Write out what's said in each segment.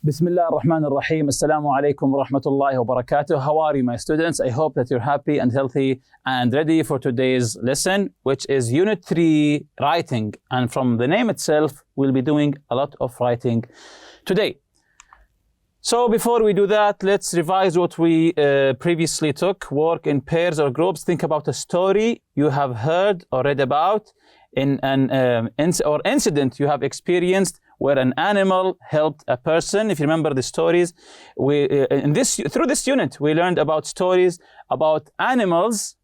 بسم الله الرحمن الرحيم. السلام عليكم ورحمة الله وبركاته. How are you, my students? I hope that you're happy and healthy and ready for today's lesson, which is Unit 3 writing. And from the name itself, we'll be doing a lot of writing today. So before we do that, let's revise what we previously took. Work in pairs or groups. Think about a story you have heard or read about in an incident you have experienced where an animal helped a person. If you remember the stories, through this unit, we learned about stories about animals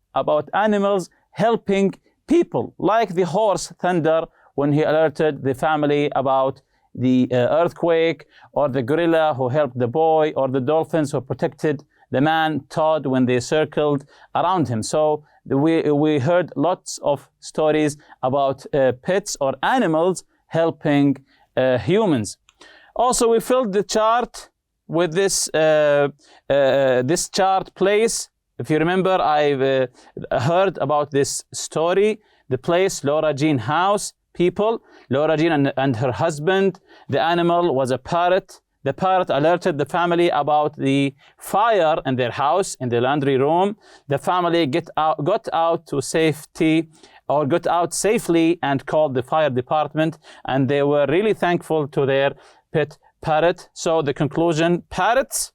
helping people, like the horse Thunder when he alerted the family about the earthquake, or the gorilla who helped the boy, or the dolphins who protected the man Todd when they circled around him. So we heard lots of stories about pets or animals helping humans. Also, we filled the chart with this chart place. If you remember, I've heard about this story, the place, Laura Jean house, people, Laura Jean and her husband. The animal was a parrot. The parrot alerted the family about the fire in their house, in the laundry room. The family got out safely and called the fire department, and they were really thankful to their pet parrot. So the conclusion, pet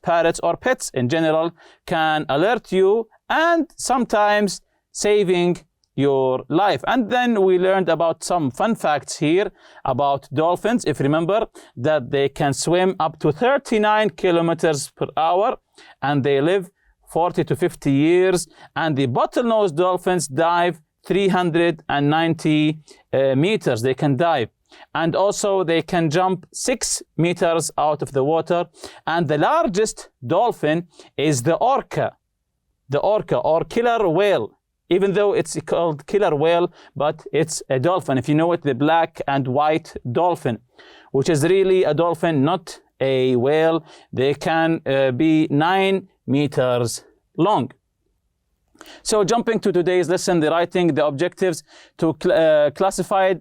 parrots or pets in general can alert you and sometimes saving your life. And then we learned about some fun facts here about dolphins. If you remember that they can swim up to 39 kilometers per hour and they live 40 to 50 years, and the bottlenose dolphins dive 390 meters. They can dive, and also they can jump 6 meters out of the water. And the largest dolphin is the orca or killer whale, even though it's called killer whale, but it's a dolphin. If you know it, the black and white dolphin, which is really a dolphin, not a whale. They can be 9 meters long. So jumping to today's lesson, the writing, the objectives to classify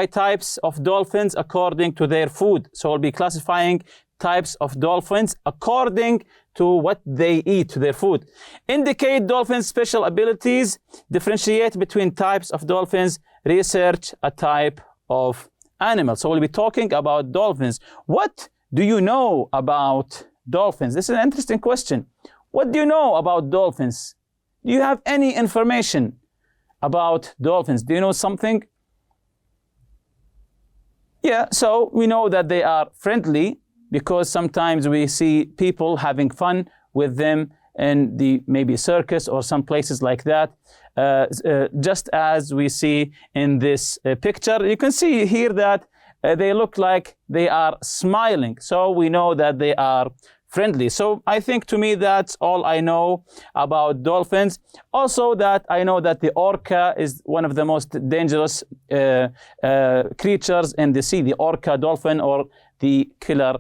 types of dolphins according to their food. So we'll be classifying types of dolphins according to what they eat, to their food. Indicate dolphins' special abilities. Differentiate between types of dolphins. Research a type of animal. So we'll be talking about dolphins. What do you know about dolphins? This is an interesting question. What do you know about dolphins? Do you have any information about dolphins? Do you know something? Yeah, so we know that they are friendly, because sometimes we see people having fun with them in the maybe circus or some places like that. Just as we see in this picture, you can see here that they look like they are smiling. So we know that they are friendly. So I think, to me, that's all I know about dolphins. Also, that I know that the orca is one of the most dangerous creatures in the sea, the orca dolphin or the killer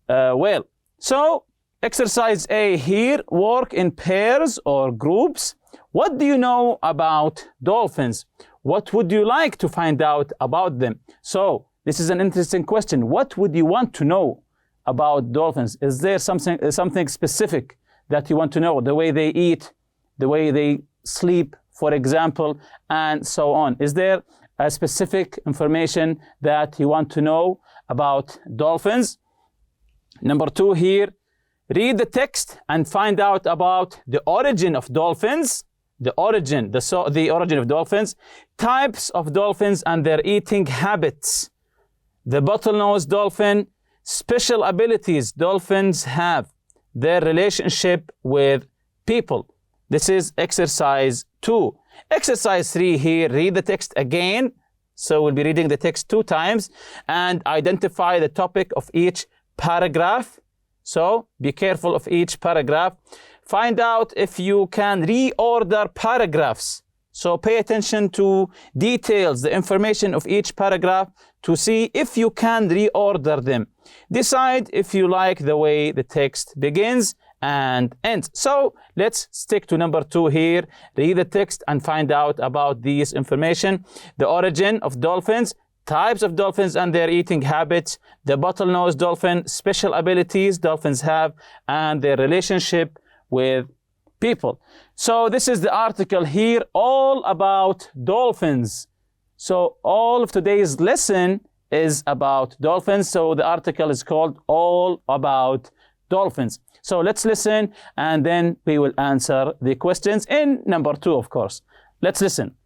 whale. So exercise A here, work in pairs or groups. What do you know about dolphins? What would you like to find out about them? So this is an interesting question. What would you want to know about dolphins? Is there something specific that you want to know? The way they eat, the way they sleep, for example, and so on. Is there a specific information that you want to know about dolphins? Number 2 here, read the text and find out about the origin of dolphins, the origin of dolphins, types of dolphins and their eating habits, the bottlenose dolphin, special abilities dolphins have, their relationship with people. This is exercise 2. Exercise 3 here, read the text again. So we'll be reading the text 2 times and identify the topic of each paragraph. So be careful of each paragraph. Find out if you can reorder paragraphs. So pay attention to details, the information of each paragraph, to see if you can reorder them. Decide if you like the way the text begins and ends. So let's stick to number 2 here. Read the text and find out about these information. The origin of dolphins, types of dolphins and their eating habits, the bottlenose dolphin, special abilities dolphins have, and their relationship with people. So this is the article here, all about dolphins. So all of today's lesson is about dolphins. So the article is called All About Dolphins. So let's listen, and then we will answer the questions in number 2, of course. Let's listen.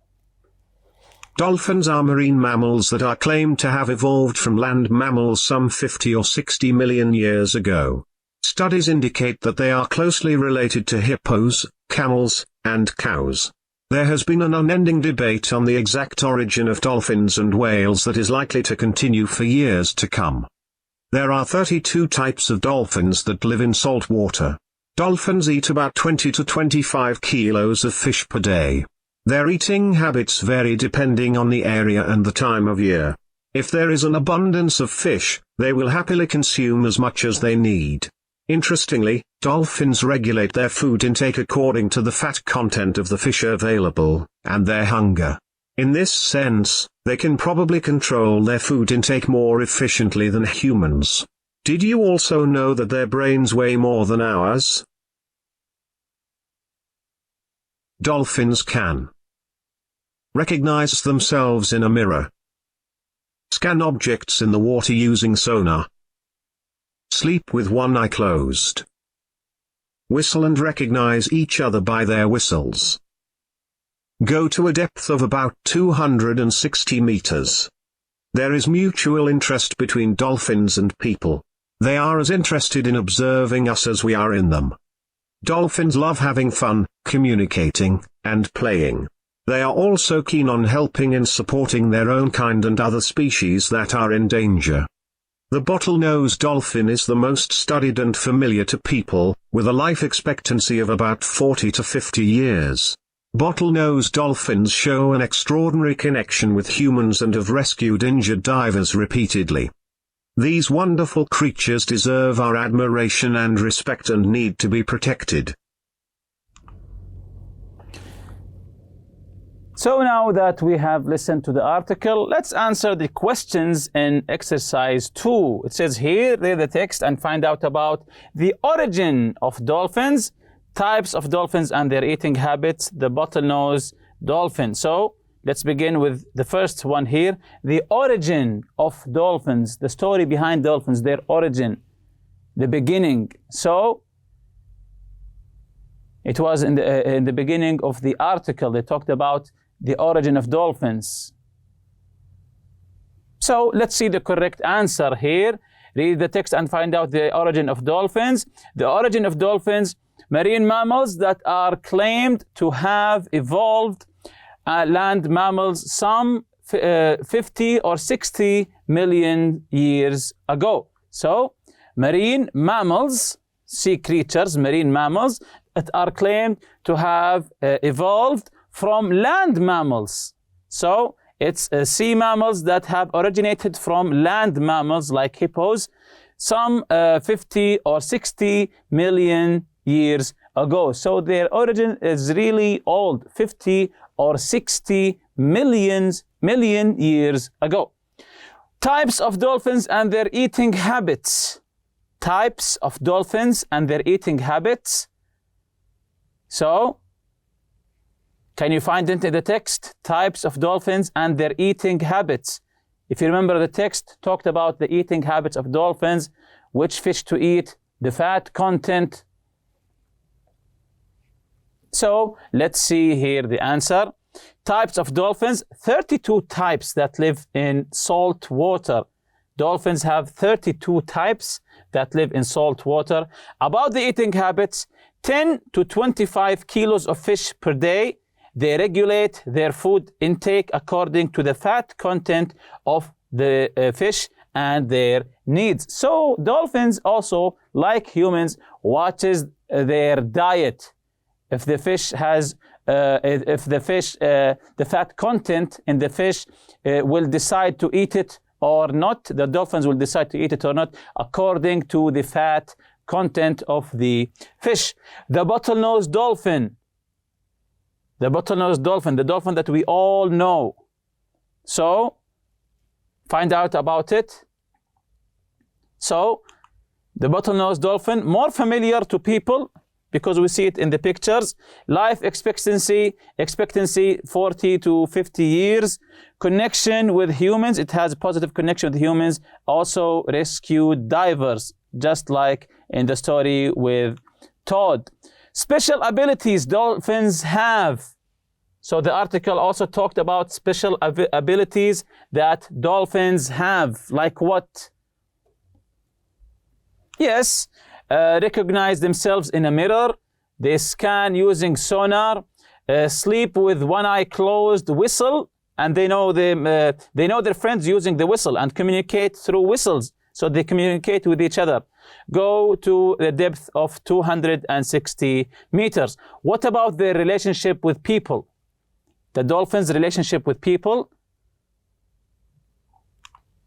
Dolphins are marine mammals that are claimed to have evolved from land mammals some 50 or 60 million years ago. Studies indicate that they are closely related to hippos, camels, and cows. There has been an unending debate on the exact origin of dolphins and whales that is likely to continue for years to come. There are 32 types of dolphins that live in salt water. Dolphins eat about 20 to 25 kilos of fish per day. Their eating habits vary depending on the area and the time of year. If there is an abundance of fish, they will happily consume as much as they need. Interestingly, dolphins regulate their food intake according to the fat content of the fish available, and their hunger. In this sense, they can probably control their food intake more efficiently than humans. Did you also know that their brains weigh more than ours? Dolphins can recognize themselves in a mirror, scan objects in the water using sonar, sleep with one eye closed, whistle and recognize each other by their whistles, go to a depth of about 260 meters. There is mutual interest between dolphins and people. They are as interested in observing us as we are in them. Dolphins love having fun, communicating, and playing. They are also keen on helping and supporting their own kind and other species that are in danger. The bottlenose dolphin is the most studied and familiar to people, with a life expectancy of about 40 to 50 years. Bottlenose dolphins show an extraordinary connection with humans and have rescued injured divers repeatedly. These wonderful creatures deserve our admiration and respect and need to be protected. So now that we have listened to the article, let's answer the questions in exercise 2. It says here, read the text and find out about the origin of dolphins, types of dolphins and their eating habits, the bottlenose dolphin. So let's begin with the first one here, the origin of dolphins, the story behind dolphins, their origin, the beginning. So it was in the beginning of the article, they talked about the origin of dolphins. So let's see the correct answer here. Read the text and find out the origin of dolphins. The origin of dolphins, marine mammals that are claimed to have evolved land mammals some 50 or 60 million years ago. So marine mammals, sea creatures, marine mammals that are claimed to have evolved from land mammals. So it's sea mammals that have originated from land mammals like hippos some 50 or 60 million years ago. So their origin is really old, 50 or 60 million years ago. Types of dolphins and their eating habits. Types of dolphins and their eating habits. So, can you find it in the text? Types of dolphins and their eating habits. If you remember, the text talked about the eating habits of dolphins, which fish to eat, the fat content. So let's see here the answer. Types of dolphins, 32 types that live in salt water. Dolphins have 32 types that live in salt water. About the eating habits, 10 to 25 kilos of fish per day. They regulate their food intake according to the fat content of the fish and their needs. So dolphins also, like humans, watches their diet. If the fish has, the fat content in the fish will decide to eat it or not, the dolphins will decide to eat it or not according to the fat content of the fish. The bottlenose dolphin. The bottlenose dolphin, the dolphin that we all know. So Find out about it. So, the bottlenose dolphin, more familiar to people because we see it in the pictures. Life expectancy 40 to 50 years. Connection with humans, it has a positive connection with humans. Also rescued divers, just like in the story with Todd. Special abilities dolphins have. So the article also talked about special abilities that dolphins have. Like what? Yes, recognize themselves in a mirror. They scan using sonar. Sleep with one eye closed. Whistle, and they know their friends using the whistle and communicate through whistles. So they communicate with each other. Go to the depth of 260 meters. What about their relationship with people? The dolphins' relationship with people.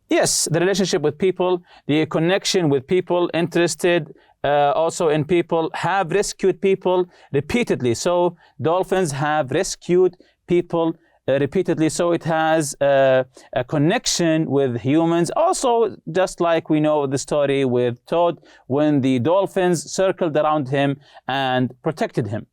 Yes, the relationship with people, the connection with people, interested also in people, have rescued people repeatedly. So dolphins have rescued people repeatedly. So it has a connection with humans. Also, just like we know the story with Todd, when the dolphins circled around him and protected him.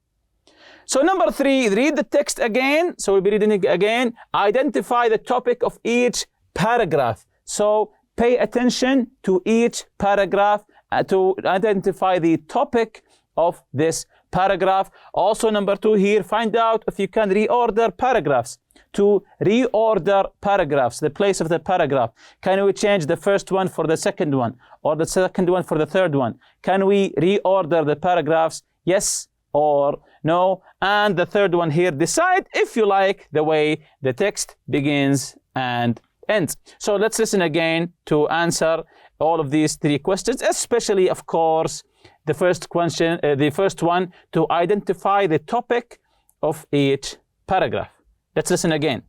So number 3, read the text again. So we'll be reading it again. Identify the topic of each paragraph. So pay attention to each paragraph to identify the topic of this paragraph. Also number 2 here, find out if you can reorder paragraphs. To reorder paragraphs, the place of the paragraph. Can we change the first one for the second one, or the second one for the third one? Can we reorder the paragraphs? Yes or no? And the third one here, decide if you like the way the text begins and ends. So let's listen again to answer all of these 3 questions, especially, of course, the first question, the first one, to identify the topic of each paragraph. Let's listen again.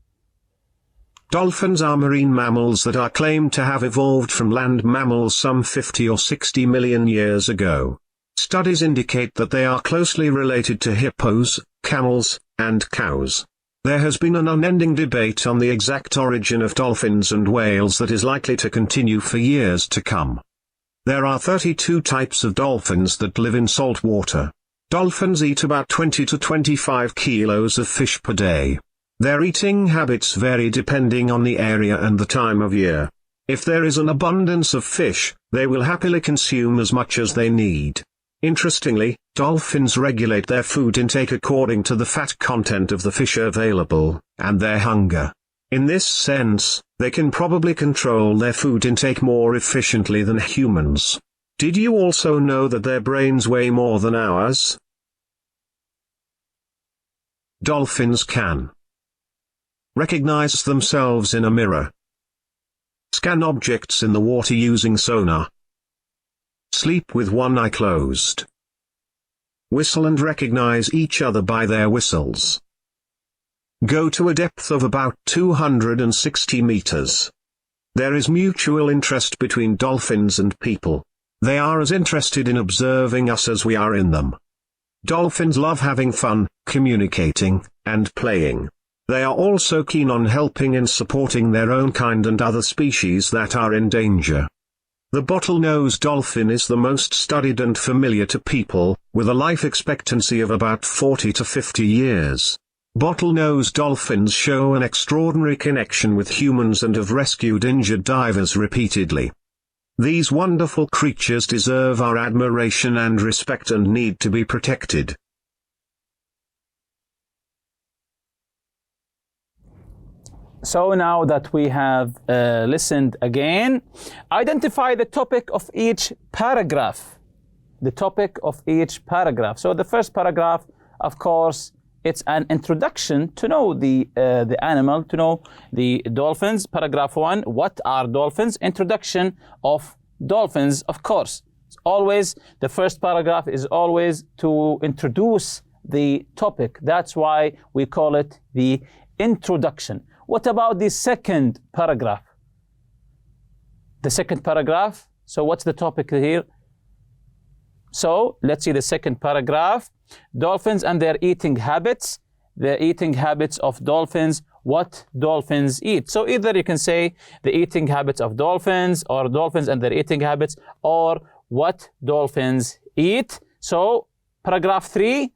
Dolphins are marine mammals that are claimed to have evolved from land mammals some 50 or 60 million years ago. Studies indicate that they are closely related to hippos, camels, and cows. There has been an unending debate on the exact origin of dolphins and whales that is likely to continue for years to come. There are 32 types of dolphins that live in salt water. Dolphins eat about 20 to 25 kilos of fish per day. Their eating habits vary depending on the area and the time of year. If there is an abundance of fish, they will happily consume as much as they need. Interestingly, dolphins regulate their food intake according to the fat content of the fish available, and their hunger. In this sense, they can probably control their food intake more efficiently than humans. Did you also know that their brains weigh more than ours? Dolphins can recognize themselves in a mirror, scan objects in the water using sonar, sleep with one eye closed, whistle and recognize each other by their whistles, go to a depth of about 260 meters. There is mutual interest between dolphins and people. They are as interested in observing us as we are in them. Dolphins love having fun, communicating, and playing. They are also keen on helping and supporting their own kind and other species that are in danger. The bottlenose dolphin is the most studied and familiar to people, with a life expectancy of about 40 to 50 years. Bottlenose dolphins show an extraordinary connection with humans and have rescued injured divers repeatedly. These wonderful creatures deserve our admiration and respect and need to be protected. So now that we have listened again, identify the topic of each paragraph. The topic of each paragraph. So the first paragraph, of course, it's an introduction to know the animal, to know the dolphins. Paragraph 1, what are dolphins? Introduction of dolphins, of course. It's always, the first paragraph is always to introduce the topic. That's why we call it the introduction. What about the second paragraph? The second paragraph, so what's the topic here? So let's see the second paragraph. Dolphins and their eating habits. The eating habits of dolphins. what dolphins eat. So either you can say the eating habits of dolphins, or dolphins and their eating habits, or what dolphins eat. So paragraph 3.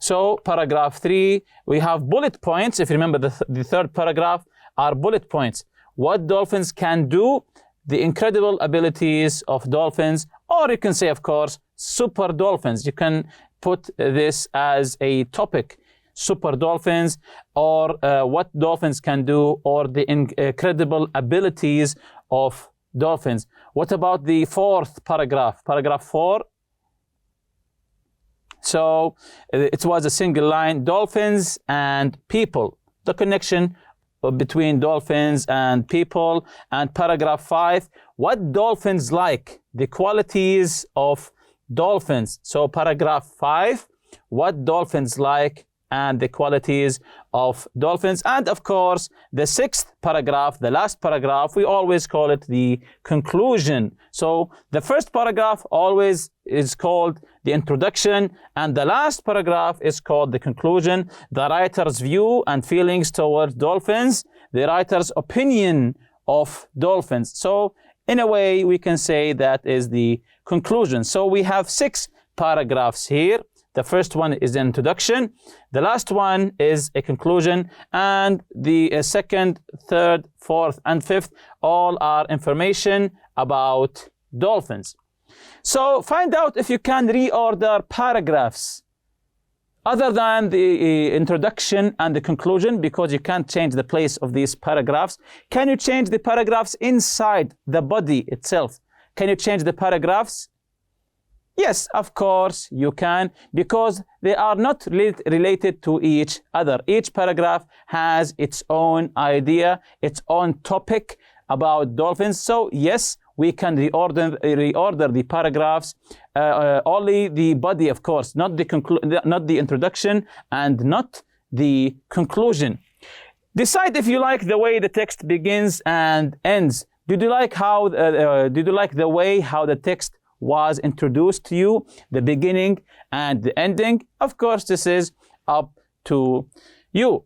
So paragraph 3, we have bullet points. If you remember, the third paragraph are bullet points. What dolphins can do, the incredible abilities of dolphins, or you can say, of course, super dolphins. You can put this as a topic, super dolphins, or what dolphins can do, or the incredible abilities of dolphins. What about the fourth paragraph, paragraph 4? So it was a single line, dolphins and people, the connection between dolphins and people. And paragraph 5, what dolphins like, the qualities of dolphins. So paragraph 5, what dolphins like and the qualities of dolphins. And of course, the sixth paragraph, the last paragraph, we always call it the conclusion. So the first paragraph always is called the introduction, and the last paragraph is called the conclusion. The writer's view and feelings towards dolphins, the writer's opinion of dolphins. So in a way, we can say that is the conclusion. So we have 6 paragraphs here. The first one is the introduction, the last one is a conclusion, and the second, third, fourth, and fifth all are information about dolphins. So find out if you can reorder paragraphs other than the introduction and the conclusion, because you can't change the place of these paragraphs. Can you change the paragraphs inside the body itself? Can you change the paragraphs? Yes, of course you can, because they are not related to each other. Each paragraph has its own idea, its own topic about dolphins. So yes, we can reorder the paragraphs, only the body, of course, not the introduction and not the conclusion. Decide if you like the way the text begins and ends. Did you like the way how the text was introduced to you, the beginning and the ending? Of course, this is up to you.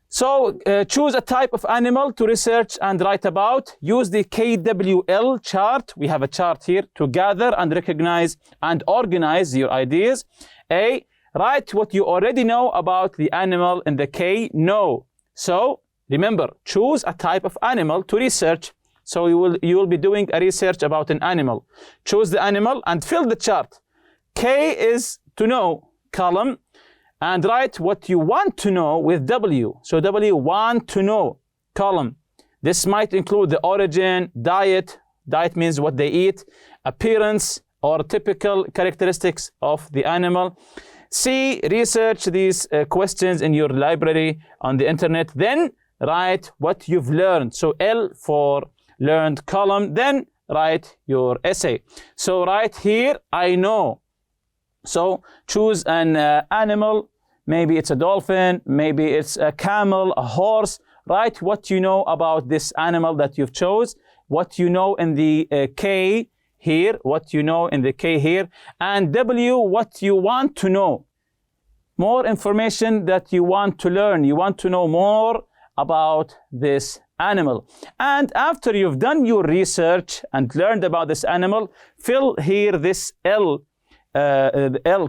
So choose a type of animal to research and write about. Use the KWL chart. We have a chart here to gather and recognize and organize your ideas. A, write what you already know about the animal in the K, know. So remember, choose a type of animal to research. So you will be doing a research about an animal. Choose the animal and fill the chart. K is to know column, and write what you want to know with W. So W, want to know column. This might include the origin, diet means what they eat, appearance or typical characteristics of the animal. C, research these questions in your library on the internet. Then write what you've learned. So L for learned column, then write your essay. So write here, I know. So choose an animal, maybe it's a dolphin, maybe it's a camel, a horse. Write what you know about this animal that you've chose, what you know in the K here, what you know in the K here, and W, what you want to know. More information that you want to learn. You want to know more about this animal. And after you've done your research and learned about this animal, fill here this L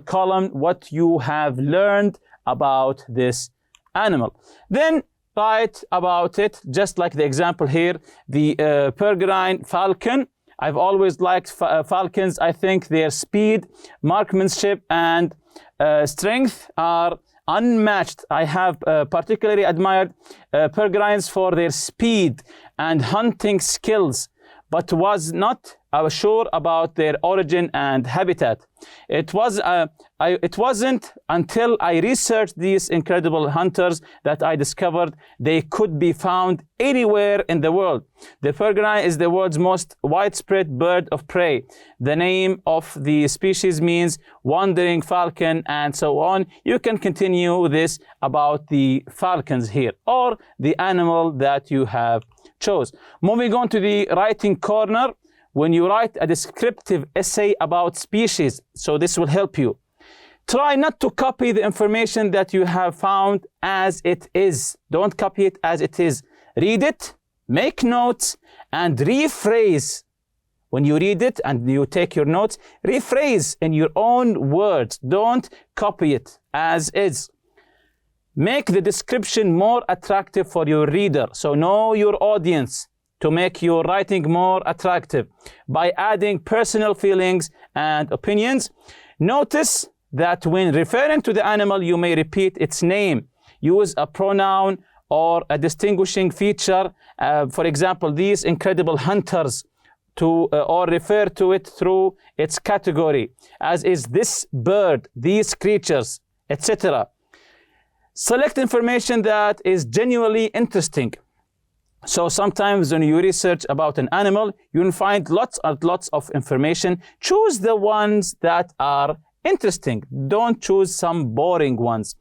column, what you have learned about this animal. Then write about it, just like the example here, the peregrine falcon. I've always liked falcons. I think their speed, marksmanship, and strength are unmatched. I have particularly admired peregrines for their speed and hunting skills, but was not sure about their origin and habitat. It wasn't until I researched these incredible hunters that I discovered they could be found anywhere in the world. The peregrine is the world's most widespread bird of prey. The name of the species means wandering falcon, and so on. You can continue this about the falcons here, or the animal that you have chose. Moving on to the writing corner. When you write a descriptive essay about species, so this will help you. Try not to copy the information that you have found as it is. Don't copy it as it is. Read it, make notes, and rephrase. When you read it and you take your notes, rephrase in your own words. Don't copy it as is. Make the description more attractive for your reader. So know your audience to make your writing more attractive by adding personal feelings and opinions. Notice that when referring to the animal, you may repeat its name. Use a pronoun or a distinguishing feature. For example, these incredible hunters, or refer to it through its category, as is this bird, these creatures, etc. Select information that is genuinely interesting. So sometimes when you research about an animal, you'll find lots and lots of information. Choose the ones that are interesting. Don't choose some boring ones.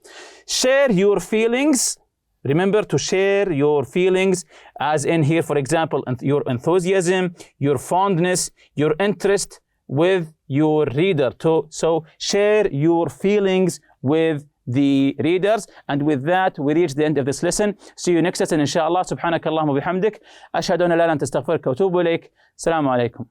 Share your feelings. Remember to share your feelings, as in here, for example, your enthusiasm, your fondness, your interest with your reader. So share your feelings with the readers. And with that, we reach the end of this lesson. See you next lesson, inshallah. Subhanakallahumma bihamdik. Ashhadu an la ilaha illa anta astaghfiruka wa atubu ilayk. Assalamu alaikum.